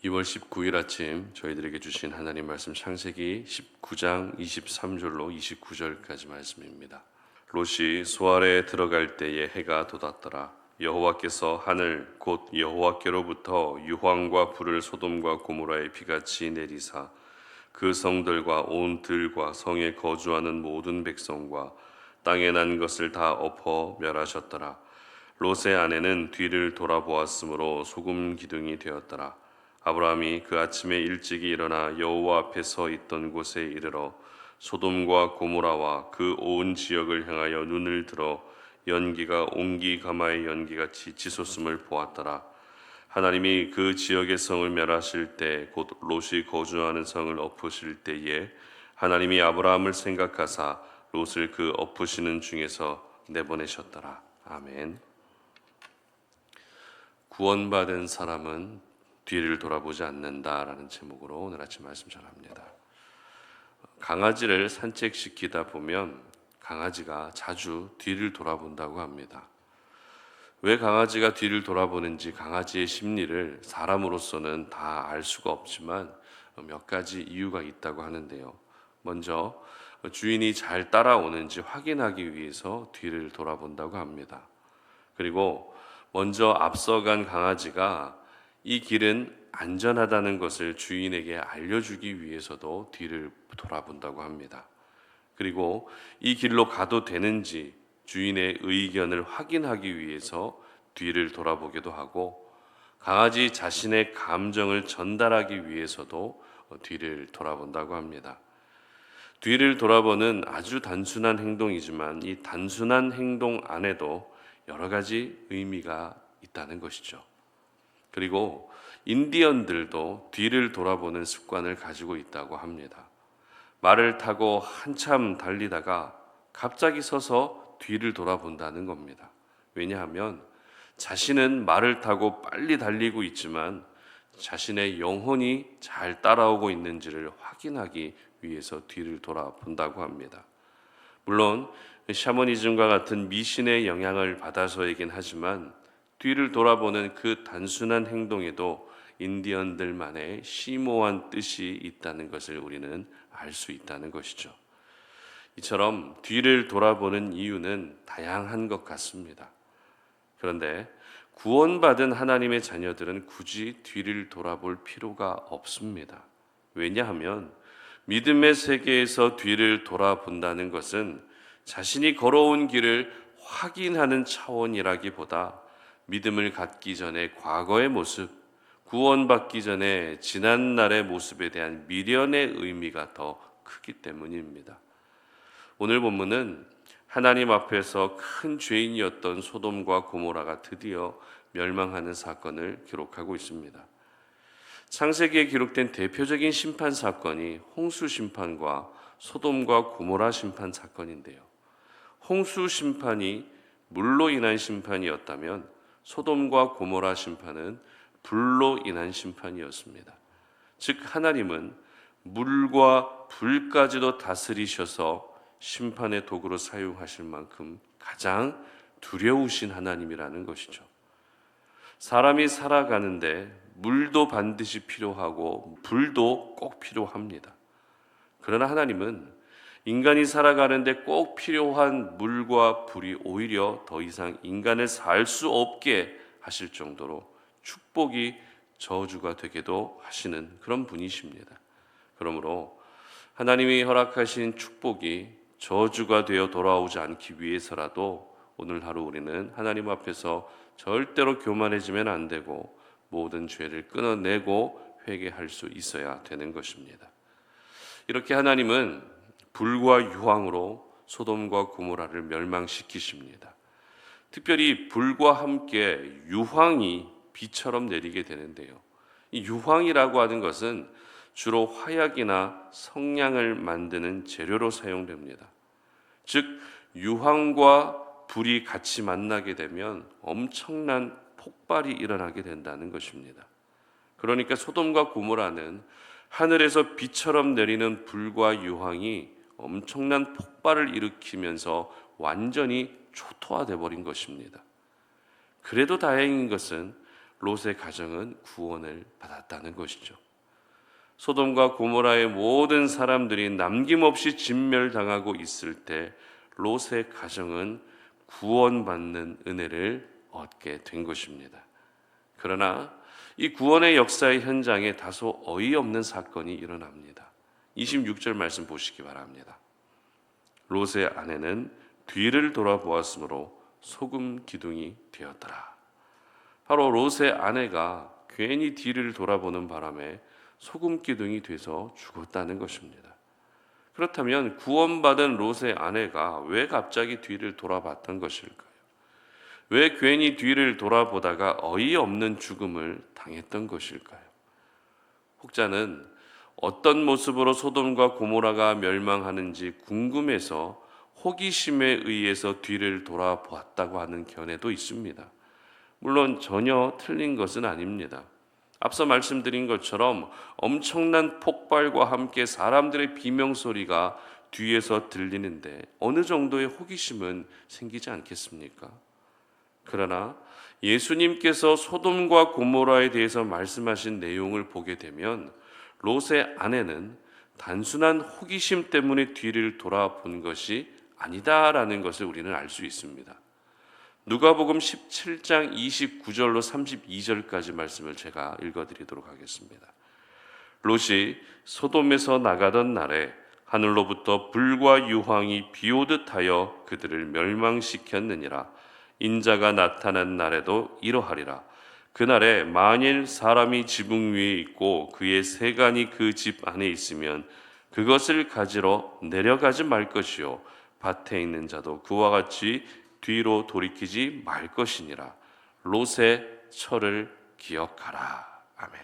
2월 19일 아침 저희들에게 주신 하나님 말씀 창세기 19장 23절로 29절까지 말씀입니다. 롯이 소알에 들어갈 때에 해가 돋았더라. 여호와께서 하늘 곧 여호와께로부터 유황과 불을 소돔과 고모라에 비같이 내리사 그 성들과 온 들과 성에 거주하는 모든 백성과 땅에 난 것을 다 엎어 멸하셨더라. 롯의 아내는 뒤를 돌아보았으므로 소금 기둥이 되었더라. 아브라함이 그 아침에 일찍이 일어나 여호와 앞에 서 있던 곳에 이르러 소돔과 고모라와 그 온 지역을 향하여 눈을 들어 연기가 옹기 가마의 연기같이 치솟음을 보았더라. 하나님이 그 지역의 성을 멸하실 때 곧 롯이 거주하는 성을 엎으실 때에 하나님이 아브라함을 생각하사 롯을 그 엎으시는 중에서 내보내셨더라. 아멘. 구원받은 사람은 뒤를 돌아보지 않는다라는 제목으로 오늘 아침 말씀 전합니다. 강아지를 산책시키다 보면 강아지가 자주 뒤를 돌아본다고 합니다. 왜 강아지가 뒤를 돌아보는지 강아지의 심리를 사람으로서는 다 알 수가 없지만 몇 가지 이유가 있다고 하는데요. 먼저 주인이 잘 따라오는지 확인하기 위해서 뒤를 돌아본다고 합니다. 그리고 먼저 앞서간 강아지가 이 길은 안전하다는 것을 주인에게 알려주기 위해서도 뒤를 돌아본다고 합니다. 그리고 이 길로 가도 되는지 주인의 의견을 확인하기 위해서 뒤를 돌아보기도 하고, 강아지 자신의 감정을 전달하기 위해서도 뒤를 돌아본다고 합니다. 뒤를 돌아보는 아주 단순한 행동이지만 이 단순한 행동 안에도 여러 가지 의미가 있다는 것이죠. 그리고 인디언들도 뒤를 돌아보는 습관을 가지고 있다고 합니다. 말을 타고 한참 달리다가 갑자기 서서 뒤를 돌아본다는 겁니다. 왜냐하면 자신은 말을 타고 빨리 달리고 있지만 자신의 영혼이 잘 따라오고 있는지를 확인하기 위해서 뒤를 돌아본다고 합니다. 물론 샤머니즘과 같은 미신의 영향을 받아서이긴 하지만 뒤를 돌아보는 그 단순한 행동에도 인디언들만의 심오한 뜻이 있다는 것을 우리는 알 수 있다는 것이죠. 이처럼 뒤를 돌아보는 이유는 다양한 것 같습니다. 그런데 구원받은 하나님의 자녀들은 굳이 뒤를 돌아볼 필요가 없습니다. 왜냐하면 믿음의 세계에서 뒤를 돌아본다는 것은 자신이 걸어온 길을 확인하는 차원이라기보다 믿음을 갖기 전에 과거의 모습, 구원받기 전에 지난날의 모습에 대한 미련의 의미가 더 크기 때문입니다. 오늘 본문은 하나님 앞에서 큰 죄인이었던 소돔과 고모라가 드디어 멸망하는 사건을 기록하고 있습니다. 창세기에 기록된 대표적인 심판 사건이 홍수 심판과 소돔과 고모라 심판 사건인데요. 홍수 심판이 물로 인한 심판이었다면 소돔과 고모라 심판은 불로 인한 심판이었습니다. 즉 하나님은 물과 불까지도 다스리셔서 심판의 도구로 사용하실 만큼 가장 두려우신 하나님이라는 것이죠. 사람이 살아가는데 물도 반드시 필요하고 불도 꼭 필요합니다. 그러나 하나님은 인간이 살아가는데 꼭 필요한 물과 불이 오히려 더 이상 인간을 살 수 없게 하실 정도로 축복이 저주가 되게도 하시는 그런 분이십니다. 그러므로 하나님이 허락하신 축복이 저주가 되어 돌아오지 않기 위해서라도 오늘 하루 우리는 하나님 앞에서 절대로 교만해지면 안 되고 모든 죄를 끊어내고 회개할 수 있어야 되는 것입니다. 이렇게 하나님은 불과 유황으로 소돔과 고모라를 멸망시키십니다. 특별히 불과 함께 유황이 비처럼 내리게 되는데요. 이 유황이라고 하는 것은 주로 화약이나 성냥을 만드는 재료로 사용됩니다. 즉 유황과 불이 같이 만나게 되면 엄청난 폭발이 일어나게 된다는 것입니다. 그러니까 소돔과 고모라는 하늘에서 비처럼 내리는 불과 유황이 엄청난 폭발을 일으키면서 완전히 초토화돼 버린 것입니다. 그래도 다행인 것은 롯의 가정은 구원을 받았다는 것이죠. 소돔과 고모라의 모든 사람들이 남김없이 진멸당하고 있을 때 롯의 가정은 구원받는 은혜를 얻게 된 것입니다. 그러나 이 구원의 역사의 현장에 다소 어이없는 사건이 일어납니다. 26절 말씀 보시기 바랍니다. 롯의 아내는 뒤를 돌아보았으므로 소금 기둥이 되었더라. 바로 롯의 아내가 괜히 뒤를 돌아보는 바람에 소금 기둥이 돼서 죽었다는 것입니다. 그렇다면 구원받은 롯의 아내가 왜 갑자기 뒤를 돌아봤던 것일까요? 왜 괜히 뒤를 돌아보다가 어이없는 죽음을 당했던 것일까요? 혹자는 어떤 모습으로 소돔과 고모라가 멸망하는지 궁금해서 호기심에 의해서 뒤를 돌아보았다고 하는 견해도 있습니다. 물론 전혀 틀린 것은 아닙니다. 앞서 말씀드린 것처럼 엄청난 폭발과 함께 사람들의 비명소리가 뒤에서 들리는데 어느 정도의 호기심은 생기지 않겠습니까? 그러나 예수님께서 소돔과 고모라에 대해서 말씀하신 내용을 보게 되면 롯의 아내는 단순한 호기심 때문에 뒤를 돌아본 것이 아니다라는 것을 우리는 알 수 있습니다. 누가복음 17장 29절로 32절까지 말씀을 제가 읽어드리도록 하겠습니다. 롯이 소돔에서 나가던 날에 하늘로부터 불과 유황이 비오듯 하여 그들을 멸망시켰느니라. 인자가 나타난 날에도 이러하리라. 그날에 만일 사람이 지붕 위에 있고 그의 세간이 그 집 안에 있으면 그것을 가지러 내려가지 말 것이요 밭에 있는 자도 그와 같이 뒤로 돌이키지 말 것이니라. 롯의 철을 기억하라. 아멘.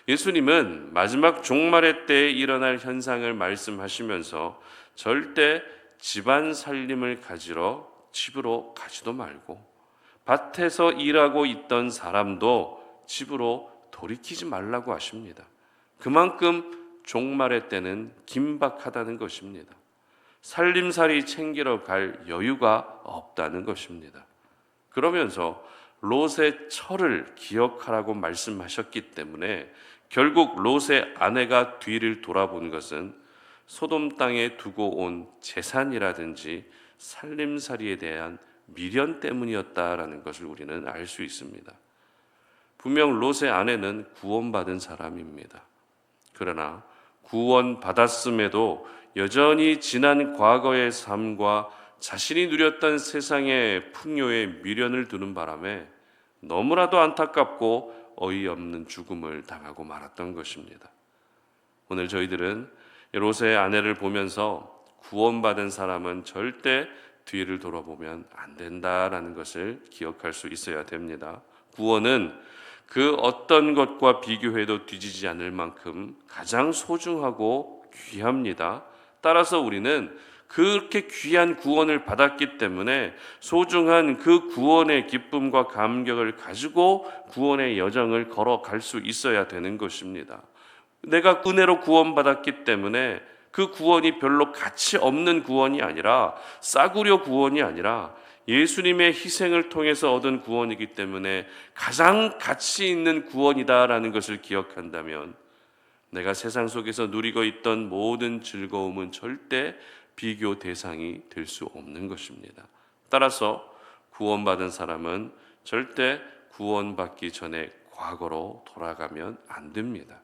예수님은 마지막 종말의 때에 일어날 현상을 말씀하시면서 절대 집안 살림을 가지러 집으로 가지도 말고 밭에서 일하고 있던 사람도 집으로 돌이키지 말라고 하십니다. 그만큼 종말의 때는 긴박하다는 것입니다. 살림살이 챙기러 갈 여유가 없다는 것입니다. 그러면서 롯의 철을 기억하라고 말씀하셨기 때문에 결국 롯의 아내가 뒤를 돌아본 것은 소돔 땅에 두고 온 재산이라든지 살림살이에 대한 미련 때문이었다라는 것을 우리는 알 수 있습니다. 분명 롯의 아내는 구원받은 사람입니다. 그러나 구원받았음에도 여전히 지난 과거의 삶과 자신이 누렸던 세상의 풍요에 미련을 두는 바람에 너무나도 안타깝고 어이없는 죽음을 당하고 말았던 것입니다. 오늘 저희들은 롯의 아내를 보면서 구원받은 사람은 절대 뒤를 돌아보면 안 된다라는 것을 기억할 수 있어야 됩니다. 구원은 그 어떤 것과 비교해도 뒤지지 않을 만큼 가장 소중하고 귀합니다. 따라서 우리는 그렇게 귀한 구원을 받았기 때문에 소중한 그 구원의 기쁨과 감격을 가지고 구원의 여정을 걸어갈 수 있어야 되는 것입니다. 내가 은혜로 구원받았기 때문에 그 구원이 별로 가치 없는 구원이 아니라 싸구려 구원이 아니라 예수님의 희생을 통해서 얻은 구원이기 때문에 가장 가치 있는 구원이다라는 것을 기억한다면 내가 세상 속에서 누리고 있던 모든 즐거움은 절대 비교 대상이 될 수 없는 것입니다. 따라서 구원받은 사람은 절대 구원받기 전에 과거로 돌아가면 안 됩니다.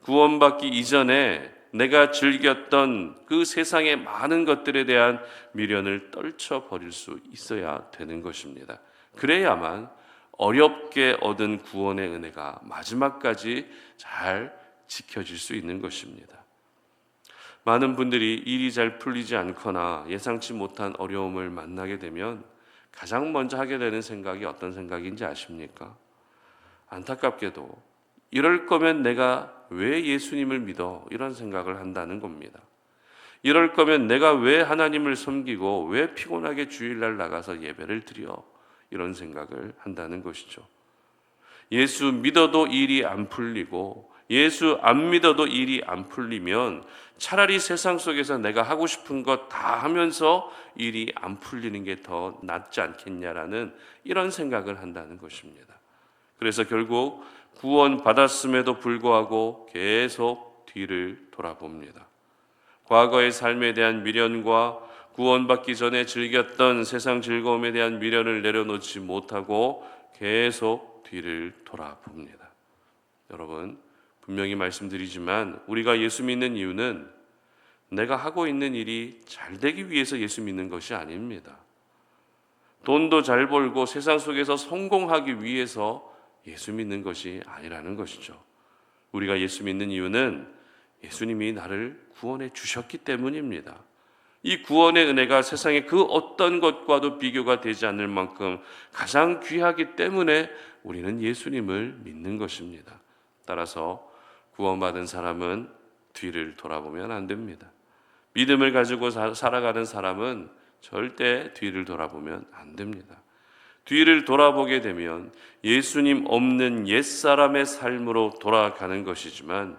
구원받기 이전에 내가 즐겼던 그 세상의 많은 것들에 대한 미련을 떨쳐버릴 수 있어야 되는 것입니다. 그래야만 어렵게 얻은 구원의 은혜가 마지막까지 잘 지켜질 수 있는 것입니다. 많은 분들이 일이 잘 풀리지 않거나 예상치 못한 어려움을 만나게 되면 가장 먼저 하게 되는 생각이 어떤 생각인지 아십니까? 안타깝게도 이럴 거면 내가 왜 예수님을 믿어? 이런 생각을 한다는 겁니다. 이럴 거면 내가 왜 하나님을 섬기고 왜 피곤하게 주일날 나가서 예배를 드려? 이런 생각을 한다는 것이죠. 예수 믿어도 일이 안 풀리고 예수 안 믿어도 일이 안 풀리면 차라리 세상 속에서 내가 하고 싶은 것 다 하면서 일이 안 풀리는 게 더 낫지 않겠냐라는 이런 생각을 한다는 것입니다. 그래서 결국 구원받았음에도 불구하고 계속 뒤를 돌아봅니다. 과거의 삶에 대한 미련과 구원받기 전에 즐겼던 세상 즐거움에 대한 미련을 내려놓지 못하고 계속 뒤를 돌아봅니다. 여러분, 분명히 말씀드리지만 우리가 예수 믿는 이유는 내가 하고 있는 일이 잘 되기 위해서 예수 믿는 것이 아닙니다. 돈도 잘 벌고 세상 속에서 성공하기 위해서 예수 믿는 것이 아니라는 것이죠. 우리가 예수 믿는 이유는 예수님이 나를 구원해 주셨기 때문입니다. 이 구원의 은혜가 세상의 그 어떤 것과도 비교가 되지 않을 만큼 가장 귀하기 때문에 우리는 예수님을 믿는 것입니다. 따라서 구원받은 사람은 뒤를 돌아보면 안 됩니다. 믿음을 가지고 살아가는 사람은 절대 뒤를 돌아보면 안 됩니다. 뒤를 돌아보게 되면 예수님 없는 옛사람의 삶으로 돌아가는 것이지만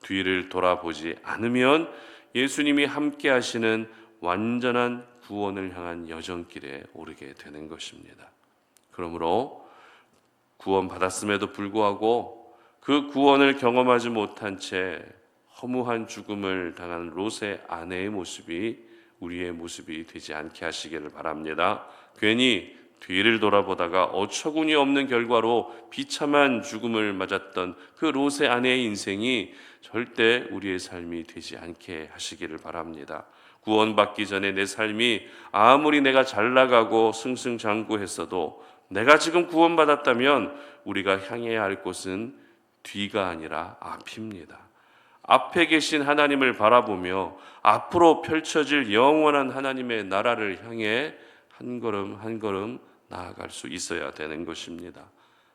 뒤를 돌아보지 않으면 예수님이 함께 하시는 완전한 구원을 향한 여정길에 오르게 되는 것입니다. 그러므로 구원받았음에도 불구하고 그 구원을 경험하지 못한 채 허무한 죽음을 당한 롯의 아내의 모습이 우리의 모습이 되지 않게 하시기를 바랍니다. 괜히 뒤를 돌아보다가 어처구니 없는 결과로 비참한 죽음을 맞았던 그 롯의 아내의 인생이 절대 우리의 삶이 되지 않게 하시기를 바랍니다. 구원받기 전에 내 삶이 아무리 내가 잘 나가고 승승장구했어도 내가 지금 구원받았다면 우리가 향해야 할 곳은 뒤가 아니라 앞입니다. 앞에 계신 하나님을 바라보며 앞으로 펼쳐질 영원한 하나님의 나라를 향해 한 걸음 한 걸음 나아갈 수 있어야 되는 것입니다.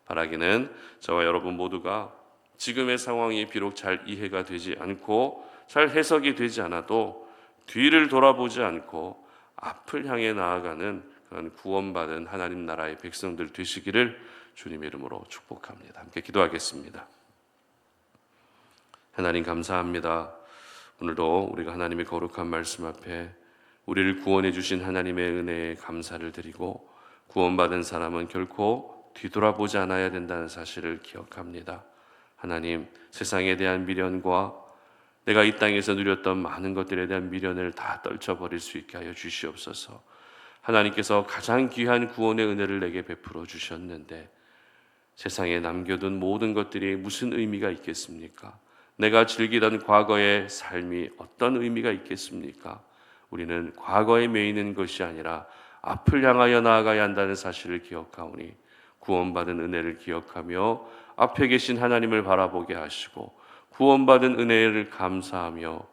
바라기는 저와 여러분 모두가 지금의 상황이 비록 잘 이해가 되지 않고 잘 해석이 되지 않아도 뒤를 돌아보지 않고 앞을 향해 나아가는 그런 구원받은 하나님 나라의 백성들 되시기를 주님의 이름으로 축복합니다. 함께 기도하겠습니다. 하나님 감사합니다. 오늘도 우리가 하나님의 거룩한 말씀 앞에 우리를 구원해 주신 하나님의 은혜에 감사를 드리고 구원받은 사람은 결코 뒤돌아보지 않아야 된다는 사실을 기억합니다. 하나님, 세상에 대한 미련과 내가 이 땅에서 누렸던 많은 것들에 대한 미련을 다 떨쳐버릴 수 있게 하여 주시옵소서. 하나님께서 가장 귀한 구원의 은혜를 내게 베풀어 주셨는데 세상에 남겨둔 모든 것들이 무슨 의미가 있겠습니까? 내가 즐기던 과거의 삶이 어떤 의미가 있겠습니까? 우리는 과거에 매이는 것이 아니라 앞을 향하여 나아가야 한다는 사실을 기억하오니 구원받은 은혜를 기억하며 앞에 계신 하나님을 바라보게 하시고 구원받은 은혜를 감사하며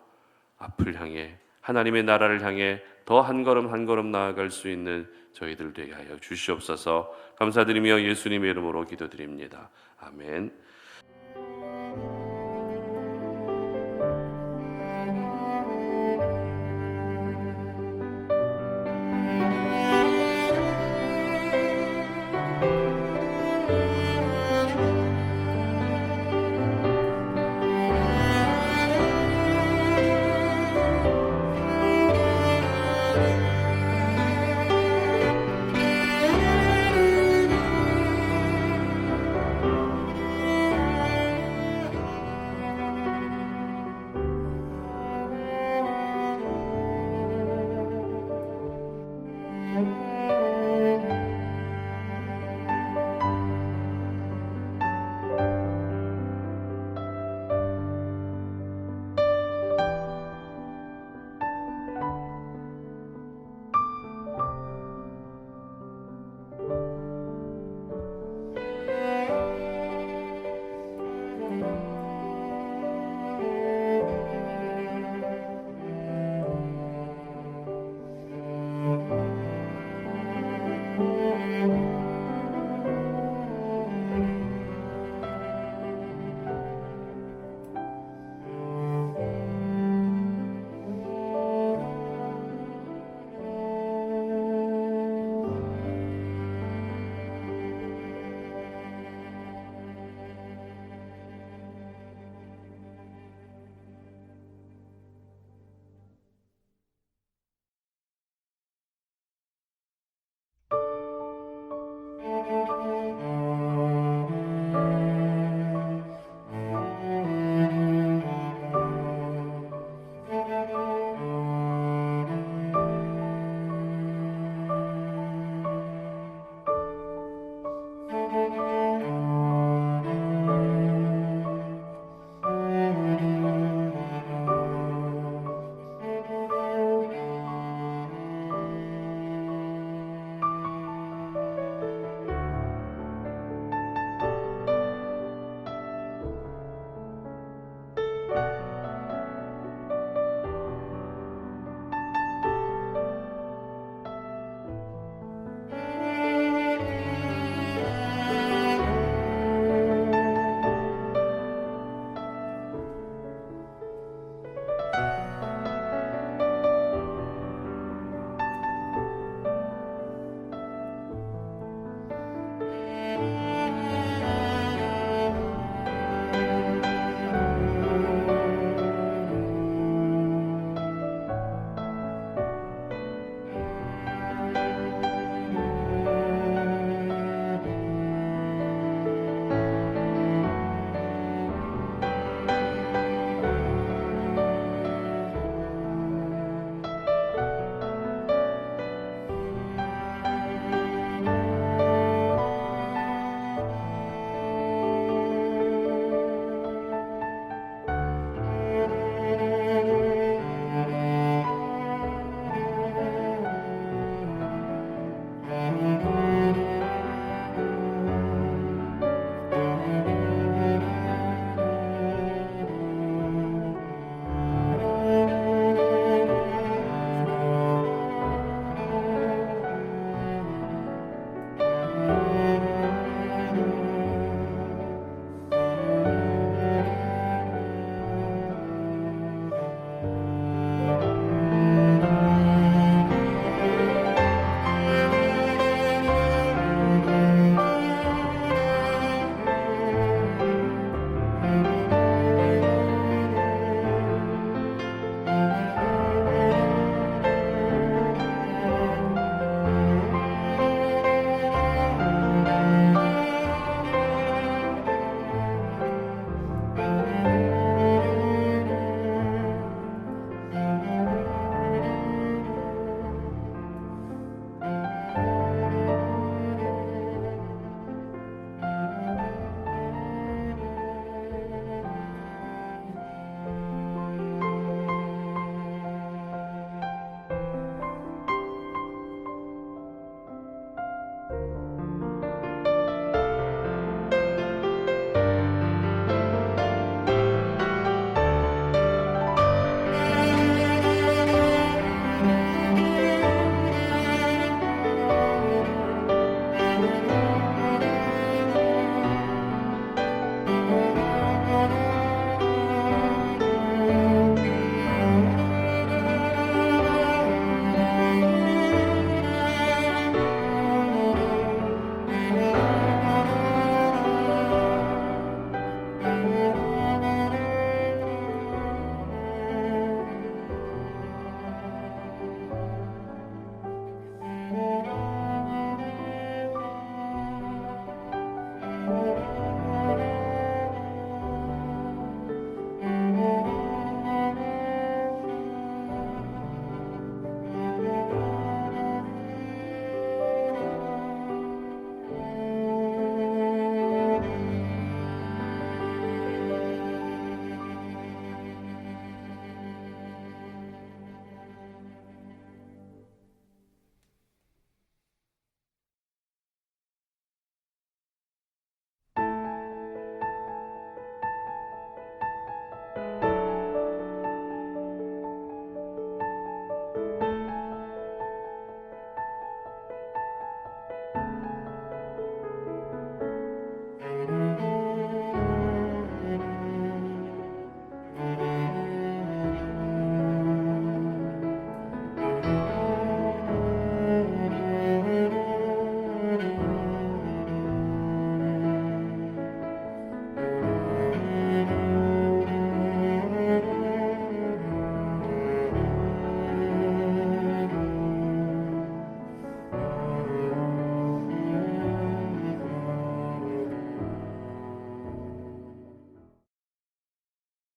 앞을 향해 하나님의 나라를 향해 더 한 걸음 한 걸음 나아갈 수 있는 저희들 되게 하여 주시옵소서. 감사드리며 예수님의 이름으로 기도드립니다. 아멘.